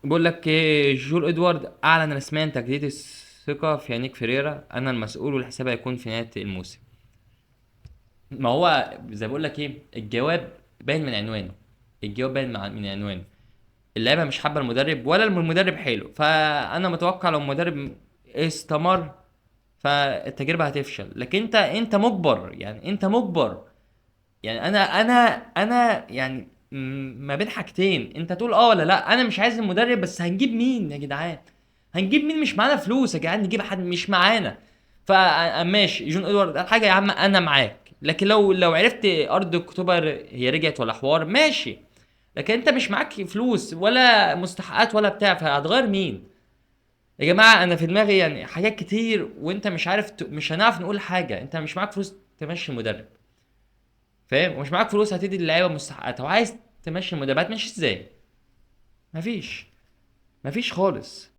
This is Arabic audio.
بقول لك ايه، جول ادوارد اعلن رسميا تجديد الثقه في يانيك فيريرا. انا المسؤول والحساب هيكون في نهايه الموسم. ما هو زي بقول لك ايه، الجواب باين من عنوانه. الجواب باين من عنوانه. اللعيبه مش حابه المدرب ولا المدرب حلو، فانا متوقع لو المدرب استمر فالتجربه هتفشل. لكن انت مجبر، يعني انت مجبر. يعني انا يعني ما بين حاجتين، انت تقول اه ولا لا. انا مش عايز المدرب، بس هنجيب مين يا جدعان؟ هنجيب مين؟ مش معانا فلوس يا جدعان نجيب حد، مش معانا. فماشي جون ادوارد قال حاجه، يا عم انا معاك. لكن لو عرفت ارض اكتوبر هي رجعت ولا حوار، ماشي. لكن انت مش معاك فلوس ولا مستحقات ولا بتاع، فهتغير مين؟ يا جماعه انا في دماغي يعني حاجات كتير، وانت مش عارف مش هنعرف نقول حاجه. انت مش معاك فلوس تمشي المدرب، فاهم؟ ومش معاك فلوس هتدي اللعيبه مستحقاتها، وعايز تمشي المدربات ماشي ازاي؟ مفيش. مفيش خالص.